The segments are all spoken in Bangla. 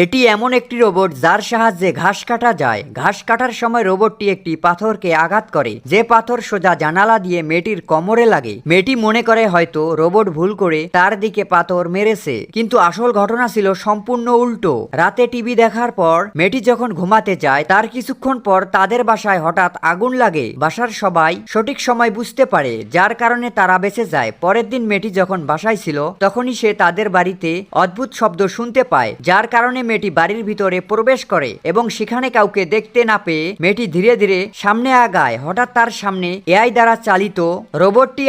এটি এমন একটি রোবট যার সাহায্যে ঘাস কাটা যায়। ঘাস কাটার সময় রোবটটি একটি পাথরকে আঘাত করে, যে পাথর সোজা জানালা দিয়ে মেয়েটির কোমরে লাগে। মেয়েটি মনে করে হয়তো রোবট ভুল করে তার দিকে পাথর মেরেছে, কিন্তু আসল ঘটনা ছিল সম্পূর্ণ উল্টো। রাতে টিভি দেখার পর মেয়েটি যখন ঘুমাতে যায়, তার কিছুক্ষণ পর তাদের বাসায় হঠাৎ আগুন লাগে। বাসার সবাই সঠিক সময় বুঝতে পারে, যার কারণে তারা বেঁচে যায়। পরের দিন মেয়েটি যখন বাসায় ছিল, তখনই সে তাদের বাড়িতে অদ্ভুত শব্দ শুনতে পায়, যার কারণে মেয়েটি বাড়ির ভিতরে প্রবেশ করে এবং সেখানে কাউকে দেখতে না পেয়ে মেয়েটি ধীরে ধীরে সামনে আগায়। হঠাৎ তার সামনে এআই দ্বারা চালিত রোবটটি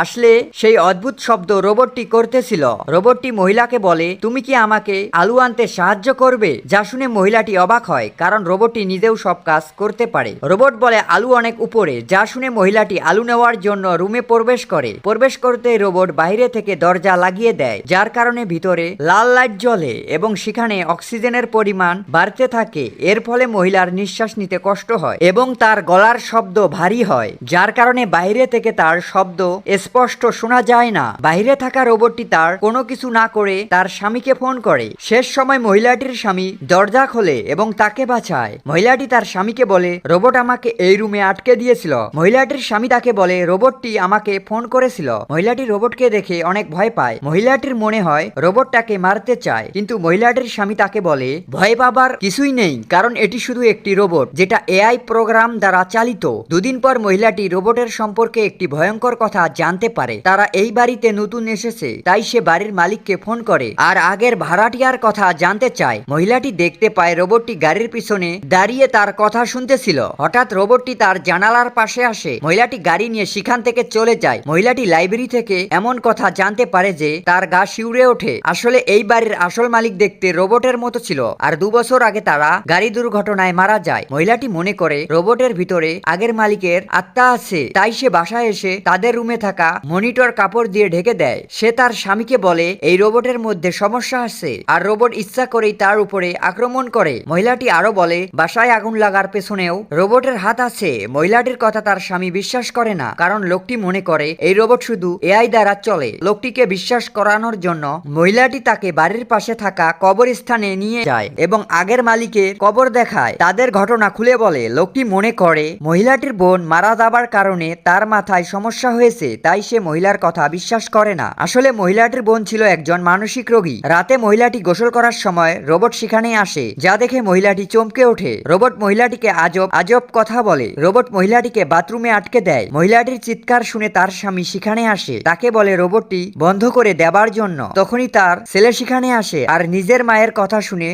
আসলে সেই অদ্ভুত শব্দ রোবটটি করতেছিল। রোবটটি মহিলাকে বলে, তুমি কি আমাকে আলু আনতে সাহায্য করবে? যা শুনে মহিলাটি অবাক হয়, কারণ রোবটটি নিজেও সব কাজ করতে পারে। রোবট বলে আলু অনেক উপরে। যা শুনে মহিলাটি আলু নেওয়ার জন্য রুমে প্রবেশ করে। প্রবেশ করতে রোবট বাইরে থেকে দরজা লাগিয়ে দেয়, যার কারণে ভিতরে লাল লাইট জ্বলে এবং সেখানে অক্সিজেনের পরিমাণ বাড়তে থাকে। এর ফলে মহিলার নিঃশ্বাস নিতে কষ্ট হয় এবং তার গলার শব্দ ভারী হয়, যার কারণে বাইরে থেকে তার শব্দ স্পষ্ট শোনা যায় না। বাইরে থাকা রোবটটি তার কোনো কিছু না করে তার স্বামীকে ফোন করে। শেষ সময় মহিলাটির স্বামী দরজা খোলে এবং তাকে বাঁচায়। মহিলাটি তার স্বামীকে বলে, রোবট আমাকে এই রুমে আটকে দিয়েছিল। মহিলাটির স্বামী তাকে বলে, রোবটটি আমাকে ফোন করেছিল। মহিলাটি রোবটকে দেখে অনেক ভয় পায়। মহিলাটির মনে হয় রোবটটাকে মারতে চায়, কিন্তু মহিলাটির স্বামী তাকে বলে, ভয় পাবার কিছুই নেই, কারণ এটি শুধু একটি রোবট যেটা এআই প্রোগ্রাম দ্বারা চালিত। দুদিন পর মহিলাটি রোবটের সম্পর্কে একটি ভয়ঙ্কর কথা জানতে পারে। তারা এই বাড়িতে নতুন এসেছে, তাই সে বাড়ির মালিককে ফোন করে আর আগের ভাড়াটিয়ার কথা জানতে চায়। মহিলাটি দেখতে পায় রোবটটি গাড়ির পিছনে দাঁড়িয়ে তার কথা শুনতেছিল। হঠাৎ রোবটটি তার জানালার পাশে আসে। মহিলাটি গাড়ি নিয়ে সেখান থেকে চলে যায়। মহিলাটি লাইব্রেরি থেকে এমন কথা জানতে পারে যে তার গা শিউরে ওঠে। আসলে এই বাড়ির আসল মালিক দেখতে রোবটের মতো ছিল, আর 2 বছর আগে তারা গাড়ি দুর্ঘটনায় মারা যায়। মহিলাটি মনে করে রোবটের ভিতরে আগের মালিকের আত্মা আছে, তাই সে বাসায় এসে তাদের রুমে থাকা মনিটর কাপড় দিয়ে ঢেকে দেয়। সে তার স্বামীকে বলে এই রোবটের মধ্যে সমস্যা আছে, আর রোবট ইচ্ছা করেই তার উপরে আক্রমণ করে। মহিলাটি আরো বলে বাসায় আগুন লাগার পেছনেও রোবটের হাত আছে। মহিলাটির কথা তার স্বামী বিশ্বাস করে না, কারণ লোকটি মনে করে এই রোবট শুধু এআই দ্বারা চলে। লোকটিকে বিশ্বাস করানোর জন্য মহিলাটি তাকে বাড়ির পাশে থাকা কবরস্থানে নিয়ে যায় এবং আগের মালিকের কবর দেখায়। তাদের ঘটনা খুলে বলে। লোকটি মনে করে মহিলাটির বোন মারা যাবার কারণে তার মাথায় সমস্যা হয়েছে, তাই সে মহিলার কথা বিশ্বাস করে না। আসলে মহিলাটির বোন ছিল একজন মানসিক রোগী। রাতে মহিলাটি গোসল করার সময় রোবট সেখানে আসে, যা দেখে মহিলাটি চমকে ওঠে। রোবট মহিলাটিকে আজব আজব কথা বলে। রোবট মহিলাটিকে বাথরুমে আটকে দেয়। মহিলাটির চিৎকার শুনে তার স্বামী সেখানে আসে, তাকে বলে রোবটটি বন্ধ করে দেবার জন্য। তখনই তার ছেলে সেখানে আসে আর নিজের মায়ের কথা শুনে